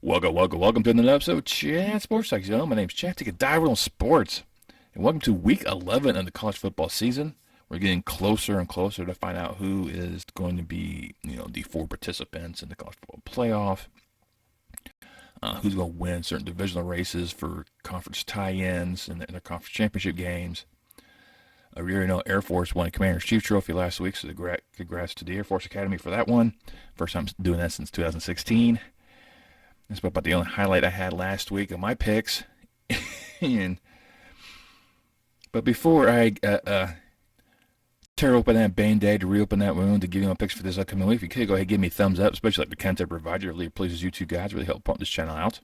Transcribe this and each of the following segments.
Welcome to another episode of Chat Sports Talk. My name's Chad. Take a dive on sports, and welcome to Week 11 of the college football season. We're getting closer and closer to find out who is going to be, the four participants in the college football playoff. Who's going to win certain divisional races for conference tie-ins and their conference championship games. We already know Air Force won a Commander's Chief Trophy last week, so congrats to the Air Force Academy for that one. First time doing that since 2016. That's about the only highlight I had last week of my picks. But before I tear open that Band-Aid to reopen that wound to give you my picks for this upcoming week, if you could go ahead and give me a thumbs up, especially like the content provided. It really pleases you two guys. Really help pump this channel out.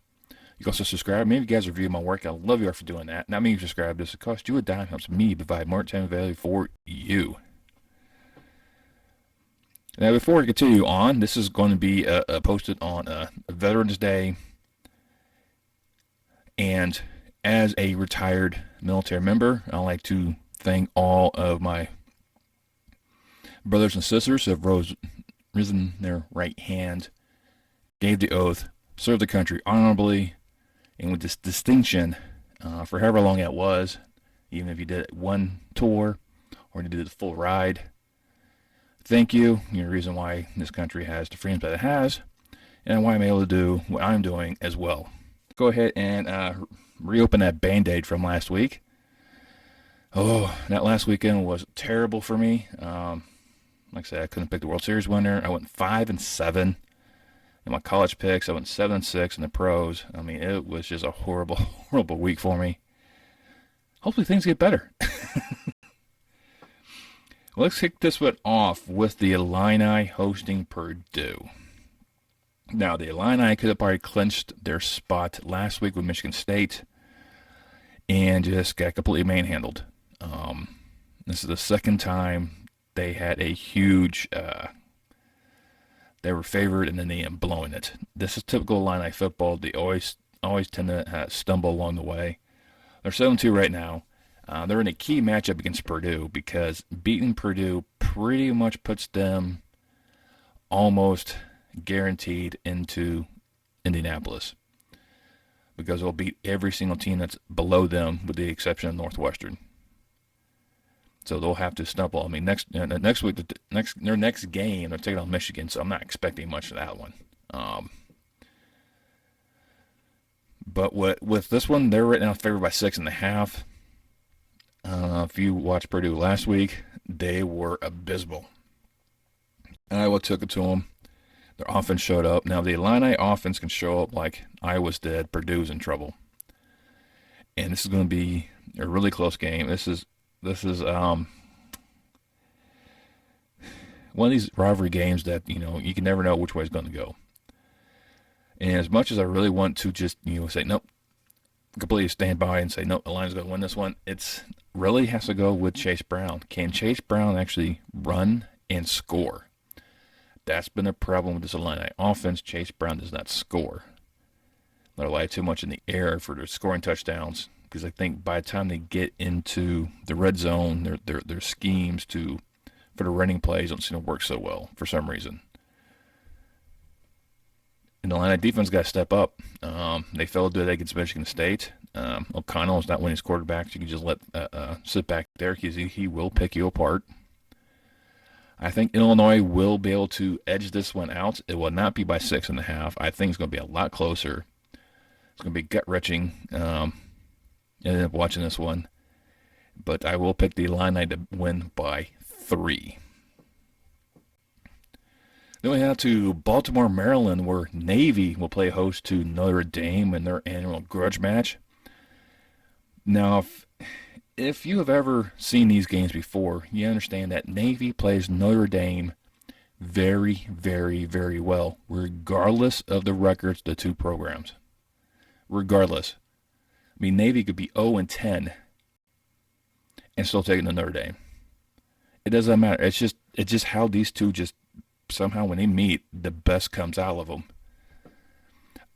You can also subscribe. Maybe you guys review my work. I love you all for doing that. Not me subscribe. This costs you a dime. Helps me provide more time value for you. Now, before we continue on, this is going to be posted on Veterans Day. And as a retired military member, I'd like to thank all of my brothers and sisters who have risen their right hand, gave the oath, served the country honorably, and with this distinction for however long it was, even if you did one tour or you did the full ride. Thank you. You're the reason why this country has the freedoms that it has, and why I'm able to do what I'm doing as well. Go ahead and reopen that Band-Aid from last week. Oh, that last weekend was terrible for me. Like I said, I couldn't pick the World Series winner. I went 5-7 in my college picks. I went 7-6 in the pros. I mean, it was just a horrible, horrible week for me. Hopefully things get better. Let's kick this one off with the Illini hosting Purdue. Now, the Illini could have already clinched their spot last week with Michigan State and just got completely manhandled. This is the second time they had a huge, they were favored and then they ended up blowing it. This is typical Illini football. They always tend to stumble along the way. They're 7-2 right now. They're in a key matchup against Purdue because beating Purdue pretty much puts them almost guaranteed into Indianapolis because they'll beat every single team that's below them with the exception of Northwestern. So they'll have to stumble. I mean, next week, their next game, they're taking on Michigan, so I'm not expecting much of that one. But with this one, they're right now favored by 6.5. If you watched Purdue last week, they were abysmal. Iowa took it to them. Their offense showed up. Now, the Illini offense can show up like Iowa's did. Purdue's in trouble. And this is going to be a really close game. This is one of these rivalry games that, you can never know which way it's going to go. And as much as I really want to just, say, nope, completely stand by and say, nope, the Lions going to win this one, it's really has to go with Chase Brown. Can Chase Brown actually run and score? That's been a problem with this Illini offense. Chase Brown does not score. They rely too much in the air for their scoring touchdowns because I think by the time they get into the red zone, their schemes for the running plays don't seem to work so well for some reason. And the Illini defense got to step up. They failed to do that against Michigan State. O'Connell is not winning his quarterbacks. You can just let sit back there because he will pick you apart. I think Illinois will be able to edge this one out. It will not be by 6.5. I think it's going to be a lot closer. It's going to be gut-wrenching. Ended up watching this one. But I will pick the Illini to win by 3. Then we head to Baltimore, Maryland, where Navy will play host to Notre Dame in their annual grudge match. Now, if you have ever seen these games before, you understand that Navy plays Notre Dame very, very, very well, regardless of the records of the two programs. Regardless. I mean, Navy could be 0-10 and still take it to Notre Dame. It doesn't matter. It's just how these two just somehow when they meet, the best comes out of them.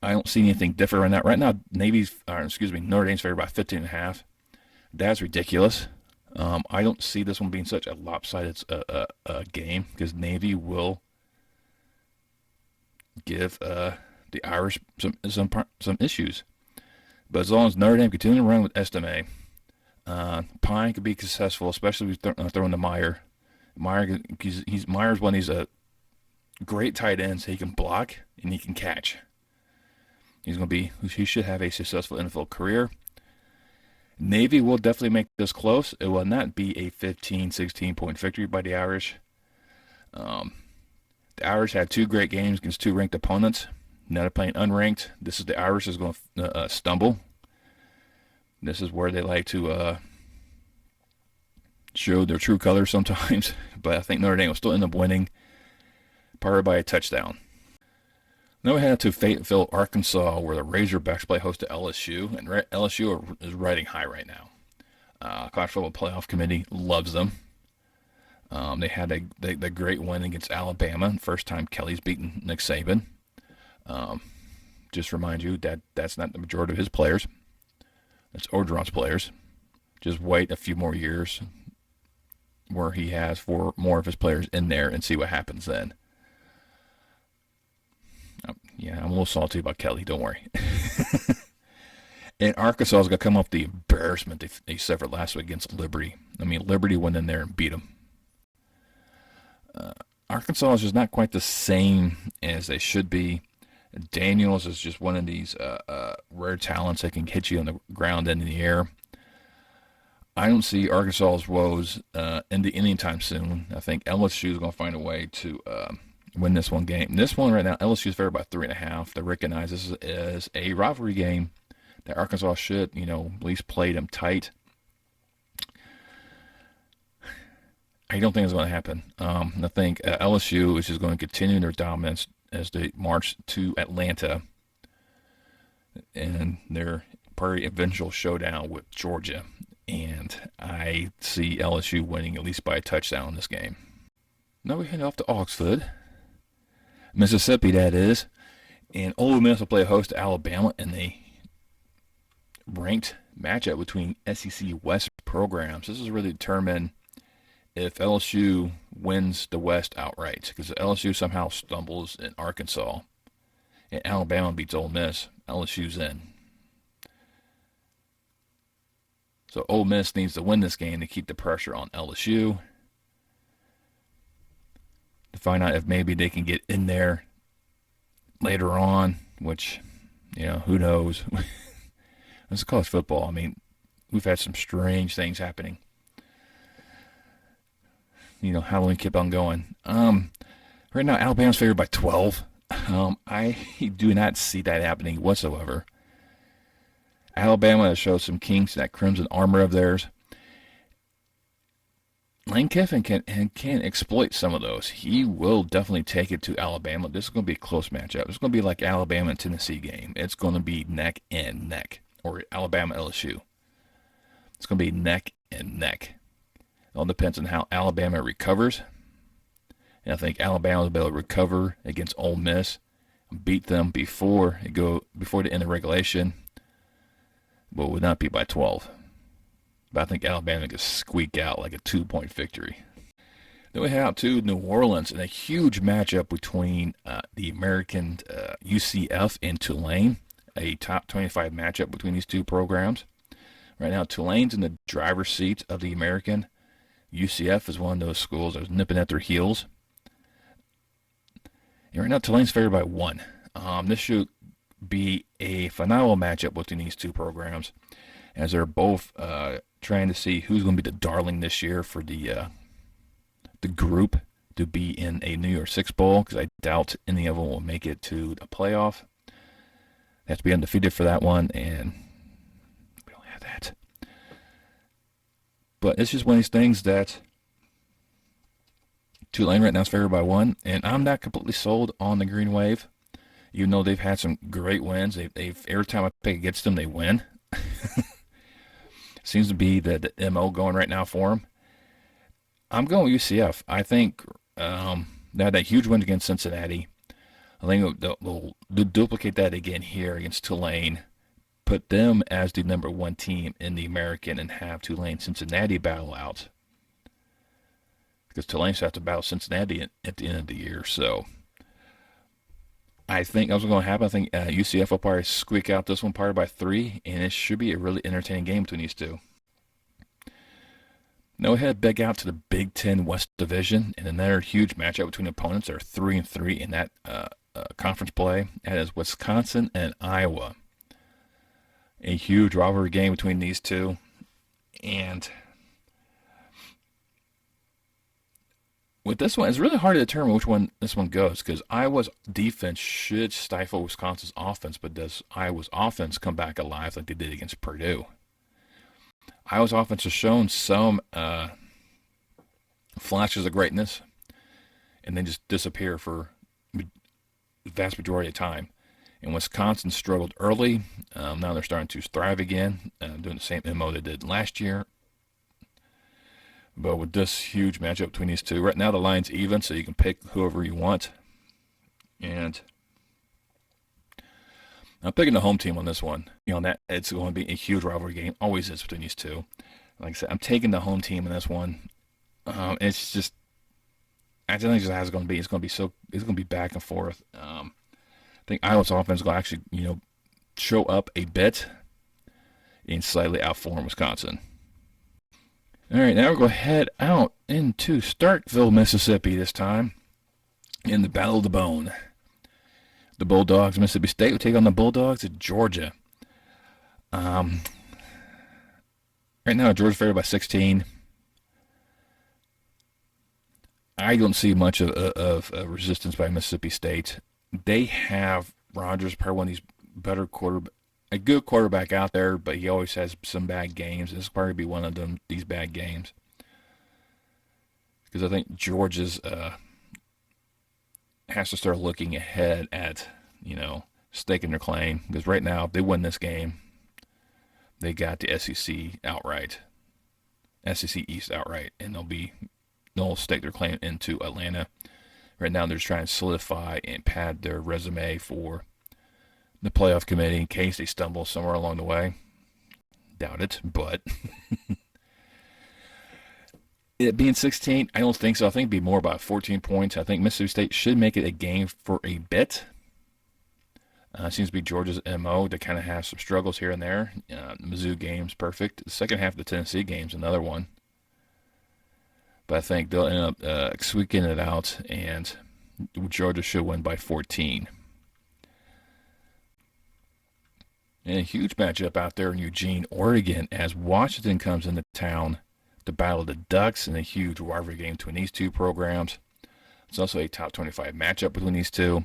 I don't see anything different right now. Right now, Notre Dame's favored by 15.5. That's ridiculous. I don't see this one being such a lopsided game because Navy will give the Irish some issues. But as long as Notre Dame continues to run with Estime, Pine could be successful, especially if he's throwing to Meyer. Meyer's one of these great tight ends. He can block and he can catch. He should have a successful NFL career. Navy will definitely make this close. It will not be a 15, 16-point victory by the Irish. The Irish had 2 great games against 2 ranked opponents. Now they're playing unranked. This is the Irish is going to stumble. This is where they like to show their true colors sometimes. But I think Notre Dame will still end up winning, probably by a touchdown. Then we head to Fayetteville, Arkansas, where the Razorbacks play host to LSU, and LSU is riding high right now. College Football Playoff Committee loves them. They had the great win against Alabama, first time Kelly's beaten Nick Saban. Just remind you that that's not the majority of his players. That's Orgeron's players. Just wait a few more years where he has 4 more of his players in there and see what happens then. Yeah, I'm a little salty about Kelly, don't worry. And Arkansas is going to come off the embarrassment they suffered last week against Liberty. I mean, Liberty went in there and beat them. Arkansas is just not quite the same as they should be. Daniels is just one of these rare talents that can hit you on the ground and in the air. I don't see Arkansas's woes anytime soon. I think LSU is going to find a way to win this one game. This one right now, LSU is favored by 3.5. They recognize this is a rivalry game that Arkansas should, at least play them tight. I don't think it's going to happen. I think LSU is just going to continue their dominance as they march to Atlanta and their probably eventual showdown with Georgia. And I see LSU winning at least by a touchdown in this game. Now we head off to Oxford, Mississippi, that is. And Ole Miss will play host to Alabama in a ranked matchup between SEC West programs. This is really determine if LSU wins the West outright. Because if LSU somehow stumbles in Arkansas and Alabama beats Ole Miss, LSU's in. So Ole Miss needs to win this game to keep the pressure on LSU. To find out if maybe they can get in there later on, which, who knows. This is college football. I mean, we've had some strange things happening. How do we keep on going? Right now, Alabama's favored by 12. I do not see that happening whatsoever. Alabama has showed some kinks in that crimson armor of theirs. Lane Kiffin can exploit some of those. He will definitely take it to Alabama. This is going to be a close matchup. It's going to be like Alabama and Tennessee game. It's going to be neck and neck. Or Alabama LSU. It's going to be neck and neck. It all depends on how Alabama recovers. And I think Alabama will be able to recover against Ole Miss, beat them before the end of regulation, but it would not be by 12. But I think Alabama could squeak out like a 2-point victory. Then we head out to New Orleans in a huge matchup between the American UCF and Tulane, a top 25 matchup between these two programs. Right now, Tulane's in the driver's seat of the American. UCF is one of those schools that's nipping at their heels. And right now, Tulane's favored by 1. This should be a phenomenal matchup between these two programs, as they're both trying to see who's going to be the darling this year for the group to be in a New Year's Six Bowl, because I doubt any of them will make it to the playoff. They have to be undefeated for that one, and we don't have that. But it's just one of these things that Tulane right now is favored by 1, and I'm not completely sold on the Green Wave, even though they've had some great wins. They've every time I pick against them, they win. Seems to be the MO going right now for them. I'm going with UCF. I think they had that huge win against Cincinnati. I think they'll duplicate that again here against Tulane, put them as the number 1 team in the American, and have Tulane-Cincinnati battle out. Because Tulane has to battle Cincinnati at the end of the year. So I think that's what's going to happen. I think UCF will probably squeak out this one probably by 3, and it should be a really entertaining game between these two. Now we head back out to the Big Ten West Division, and another huge matchup between opponents. They're 3-3 in that conference play. That is Wisconsin and Iowa. A huge rivalry game between these two, and with this one, it's really hard to determine which one this one goes because Iowa's defense should stifle Wisconsin's offense, but does Iowa's offense come back alive like they did against Purdue? Iowa's offense has shown some flashes of greatness and then just disappear for the vast majority of time. And Wisconsin struggled early. Now they're starting to thrive again, doing the same MO they did last year. But with this huge matchup between these two, right now the line's even, so you can pick whoever you want. And I'm picking the home team on this one. That it's going to be a huge rivalry game. Always is between these two. Like I said, I'm taking the home team in this one. It's just, I don't think how it's going to be. It's going to be back and forth. I think Iowa's offense is going to actually, show up a bit and slightly outform Wisconsin. All right, now we're going to head out into Starkville, Mississippi this time in the Battle of the Bone. The Bulldogs, Mississippi State, will take on the Bulldogs of Georgia. Right now, Georgia's favored by 16. I don't see much of resistance by Mississippi State. They have Rodgers, probably one of these better a good quarterback out there, but he always has some bad games. This will probably be one of these bad games. Because I think Georgia's has to start looking ahead at, staking their claim. Because right now, if they win this game, they got the SEC outright. SEC East outright. And they'll stake their claim into Atlanta. Right now, they're just trying to solidify and pad their resume for the playoff committee in case they stumble somewhere along the way. Doubt it, but it being 16, I don't think so. I think it'd be more about 14 points. I think Mississippi State should make it a game for a bit. Seems to be Georgia's MO to kind of have some struggles here and there. The Mizzou game's perfect. The second half of the Tennessee game's another one. But I think they'll end up squeaking it out, and Georgia should win by 14. And a huge matchup out there in Eugene, Oregon, as Washington comes into town to battle the Ducks in a huge rivalry game between these two programs. It's also a top 25 matchup between these two.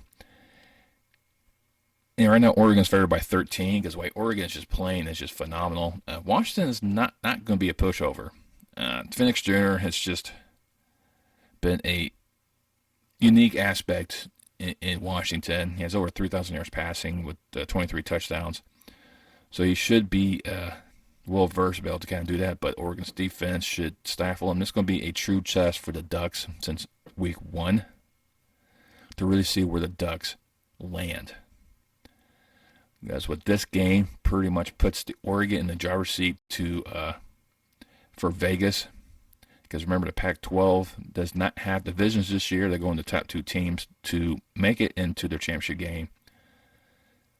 And right now, Oregon's favored by 13 because the way Oregon's just playing is just phenomenal. Washington is not going to be a pushover. Phoenix Jr. has just been a unique aspect in Washington. He has over 3,000 yards passing with 23 touchdowns. So he should be well-versed to be able to kind of do that, but Oregon's defense should stifle him. This is going to be a true test for the Ducks since week 1 to really see where the Ducks land. Because with this game, pretty much puts the Oregon in the driver's seat for Vegas. Because remember, the Pac-12 does not have divisions this year. They're going to top 2 teams to make it into their championship game.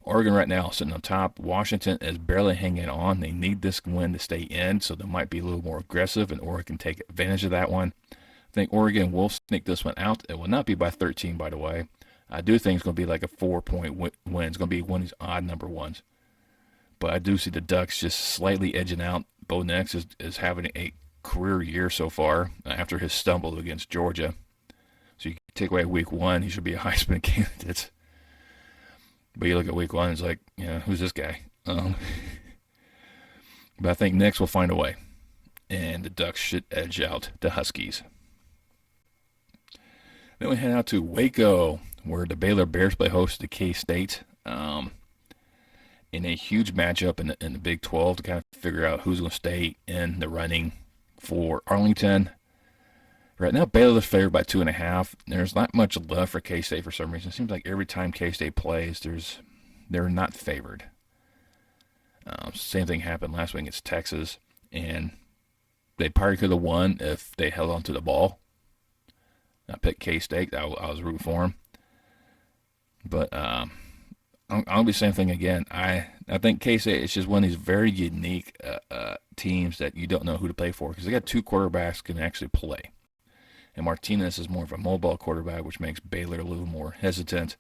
Oregon right now sitting on top. Washington is barely hanging on. They need this win to stay in, so they might be a little more aggressive, and Oregon take advantage of that one. I think Oregon will sneak this one out. It will not be by 13, by the way. I do think it's going to be like a 4-point win. It's going to be one of these odd number ones. But I do see the Ducks just slightly edging out. Bo Nix is having a career year so far after his stumble against Georgia. So you take away week 1, he should be a Heisman candidate. But you look at week 1, it's like, who's this guy? But I think Nix will find a way. And the Ducks should edge out the Huskies. Then we head out to Waco, where the Baylor Bears play host to K-State. In a huge matchup in the Big 12 to kind of figure out who's going to stay in the running for Arlington. Right now, Baylor's favored by 2.5. There's not much love for K-State for some reason. It seems like every time K-State plays, they're not favored. Same thing happened last week against Texas, and they probably could have won if they held on to the ball. I picked K-State. I was rooting for them. But I'll be saying thing again. I think K-State is just one of these very unique teams that you don't know who to play for because they got two quarterbacks who can actually play. And Martinez is more of a mobile quarterback, which makes Baylor a little more hesitant.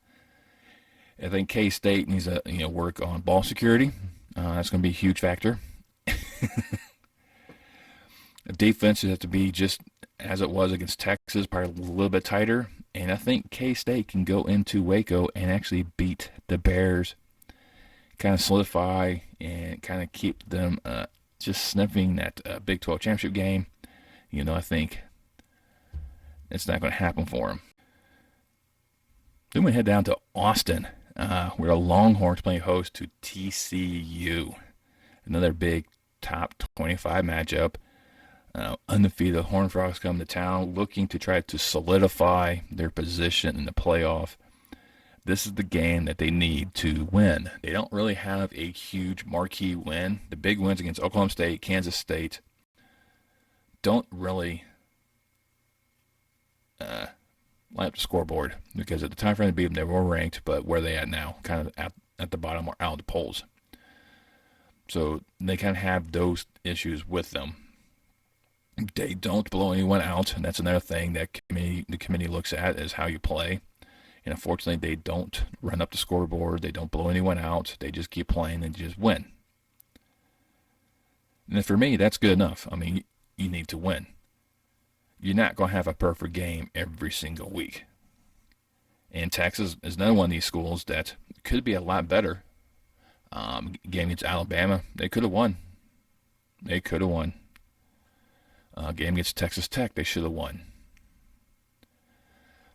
I think K-State needs to work on ball security. That's going to be a huge factor. The defense has to be just as it was against Texas, probably a little bit tighter. And I think K-State can go into Waco and actually beat the Bears, kind of solidify and kind of keep them just sniffing that Big 12 championship game. I think it's not going to happen for them. Then we head down to Austin, where the Longhorns playing host to TCU. Another big top 25 matchup. Undefeated Horned Frogs come to town looking to try to solidify their position in the playoff. This is the game that they need to win. They don't really have a huge marquee win. The big wins against Oklahoma State, Kansas State don't really light up the scoreboard because at the time frame to beat them, they were ranked, but where are they at now? Kind of at the bottom or out of the polls. So they kind of have those issues with them. They don't blow anyone out, and that's another thing that the committee looks at is how you play. And unfortunately, they don't run up the scoreboard. They don't blow anyone out. They just keep playing and just win. And for me, that's good enough. I mean, you need to win. You're not going to have a perfect game every single week. And Texas is another one of these schools that could be a lot better. Game against Alabama, they could have won. Game against Texas Tech, they should have won.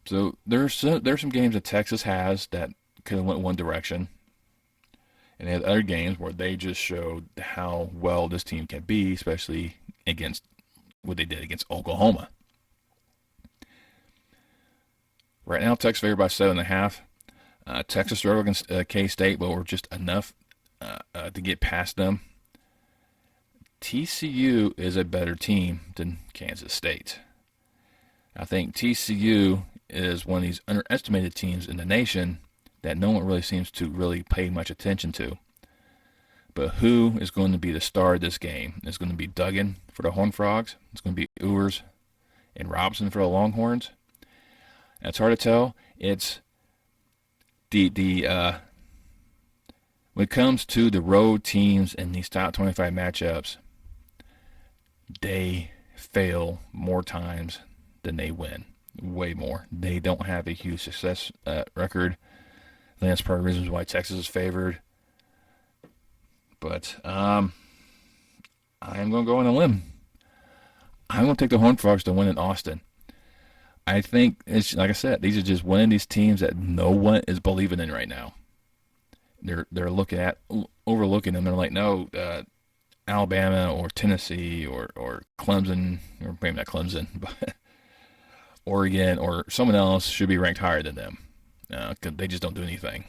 So there's some games that Texas has that could have went one direction, and they had other games where they just showed how well this team can be, especially against what they did against Oklahoma. Right now, Texas favored by 7.5. Texas struggled against K-State, but were just enough to get past them. TCU is a better team than Kansas State. I think TCU is one of these underestimated teams in the nation that no one really seems to really pay much attention to. But who is going to be the star of this game? It's going to be Duggan for the Horned Frogs. It's going to be Ewers and Robinson for the Longhorns. And it's hard to tell. It's when it comes to the road teams in these top 25 matchups, they fail more times than they win. Way more. They don't have a huge success record. I think that's part of the reasons why Texas is favored. But I'm going to go on a limb. I'm going to take the Horned Frogs to win in Austin. I think, it's like I said, these are just one of these teams that no one is believing in right now. They're overlooking them. They're like, no, Alabama or Tennessee or Clemson, or maybe not Clemson, but Oregon or someone else should be ranked higher than them because they just don't do anything.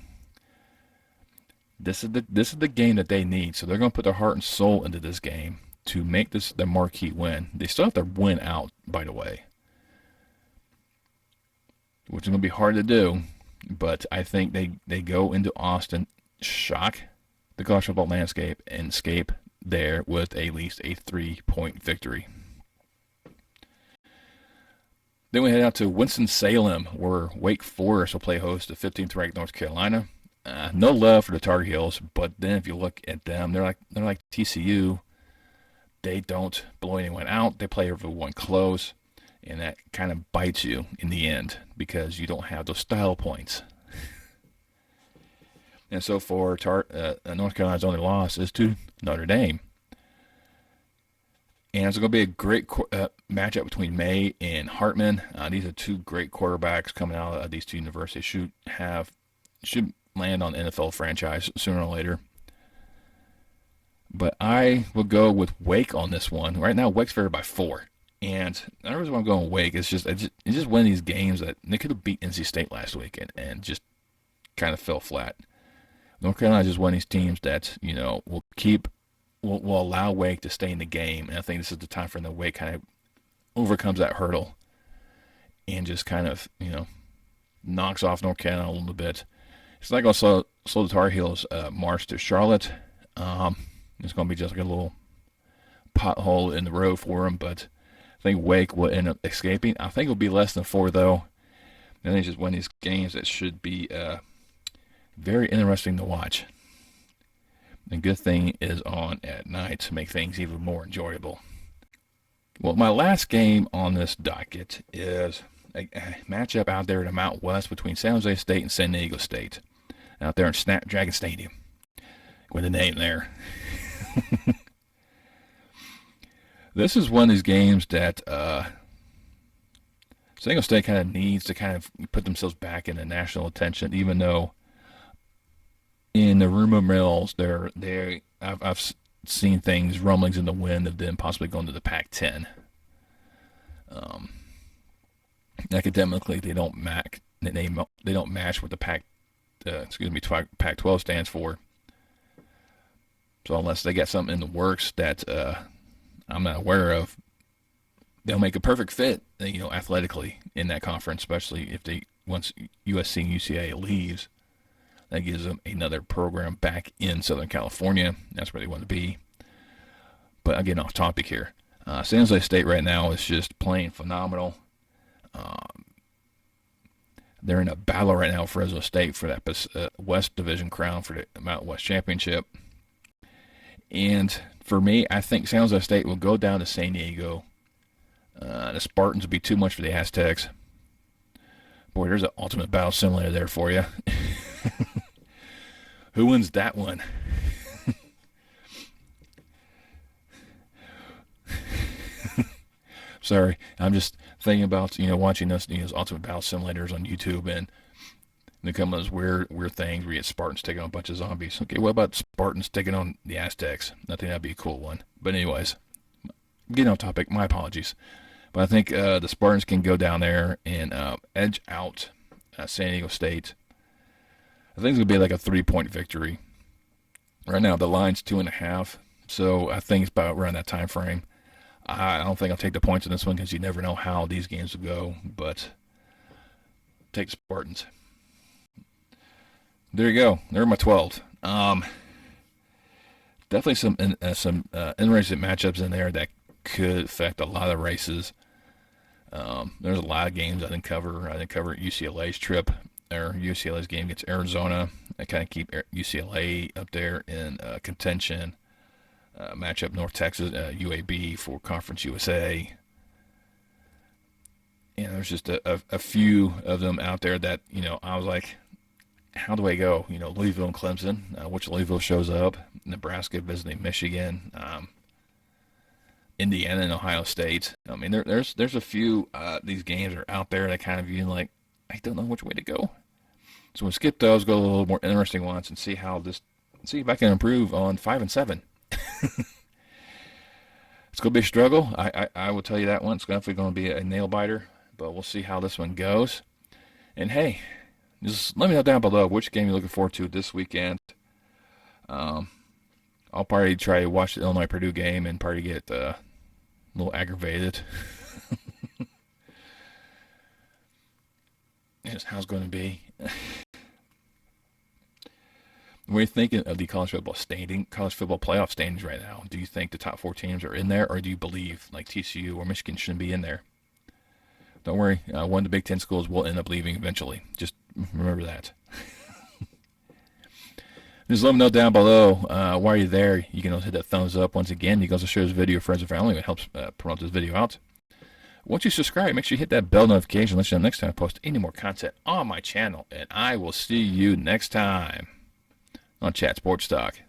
This is the game that they need, so they're going to put their heart and soul into this game to make this the marquee win. They still have to win out, by the way, which is going to be hard to do, but I think they go into Austin, shock the college football landscape, and escape there with at least a 3-point victory. Then we head out to Winston-Salem, where Wake Forest will play host to 15th ranked North Carolina. No love for the Tar Heels, but then if you look at them, they're like TCU. They don't blow anyone out. They play everyone close, and that kind of bites you in the end because you don't have those style points. And so for North Carolina's only loss is to Notre Dame. And it's going to be a great matchup between May and Hartman. These are two great quarterbacks coming out of these two universities. Should land on the NFL franchise sooner or later. But I will go with Wake on this one. Right now, Wake's favored by 4. And the reason why I'm going with Wake is it's just one of these games that they could have beat NC State last week and just kind of fell flat. North Carolina is just one of these teams that, will allow Wake to stay in the game. And I think this is the time for the Wake kind of overcomes that hurdle and just kind of, knocks off North Carolina a little bit. It's not going to slow the Tar Heels' march to Charlotte. It's going to be just like a little pothole in the road for them, but I think Wake will end up escaping. I think it'll be less than 4, though. And they just win these games that should be very interesting to watch. The good thing is on at night to make things even more enjoyable. Well, my last game on this docket is a matchup out there in the Mountain West between San Jose State and San Diego State. Out there in Snapdragon Stadium. With a name there. This is one of these games that San Diego State kind of needs to kind of put themselves back in the national attention, even though in the rumor mills, I've seen things, rumblings in the wind of them possibly going to the Pac-10. Academically, they don't match what the Pac-12 stands for. So unless they got something in the works that I'm not aware of, they'll make a perfect fit, athletically in that conference, especially if once USC and UCLA leaves. That gives them another program back in Southern California. That's where they want to be. But I'm getting off topic here. San Jose State right now is just playing phenomenal. They're in a battle right now for Fresno State for that West Division crown for the Mountain West Championship. And for me, I think San Jose State will go down to San Diego. The Spartans will be too much for the Aztecs. Boy, there's an ultimate battle simulator there for you. Who wins that one? Sorry, I'm just thinking about watching those ultimate battle simulators on YouTube, and they come with those weird things where you get Spartans taking on a bunch of zombies. Okay, what about Spartans taking on the Aztecs? I think that'd be a cool one. But anyways, getting off topic. My apologies. But I think the Spartans can go down there and edge out San Diego State. I think it's going to be like a 3-point victory. Right now, the line's 2.5, so I think it's about around that time frame. I don't think I'll take the points in this one because you never know how these games will go, but take the Spartans. There you go. There are my 12. Definitely some interesting matchups in there that could affect a lot of races. There's a lot of games I didn't cover. I didn't cover UCLA's trip, or UCLA's game against Arizona. I kind of keep UCLA up there in contention. Matchup North Texas, UAB for Conference USA. And there's just a few of them out there that, I was like, how do I go? Louisville and Clemson, which Louisville shows up, Nebraska visiting Michigan, Indiana and Ohio State. I mean, there's a few these games are out there that kind of you like, I don't know which way to go. So we'll skip those, go a little more interesting ones, and see if I can improve on 5 and 7. It's going to be a struggle. I will tell you that one. It's definitely going to be a nail biter, but we'll see how this one goes. And hey, just let me know down below which game you're looking forward to this weekend. I'll probably try to watch the Illinois-Purdue game and probably get a little aggravated. That's how it's going to be. What are you thinking of the college football playoff standings right now? Do you think the top 4 teams are in there, or do you believe like TCU or Michigan shouldn't be in there? Don't worry, one of the Big Ten schools will end up leaving eventually. Just remember that. Just let me know down below while you're there. You can also hit that thumbs up. Once again, you can also share this video with friends and family. It helps promote this video out. Once you subscribe, make sure you hit that bell notification. Let you know next time I post any more content on my channel. And I will see you next time on Chat Sports Talk.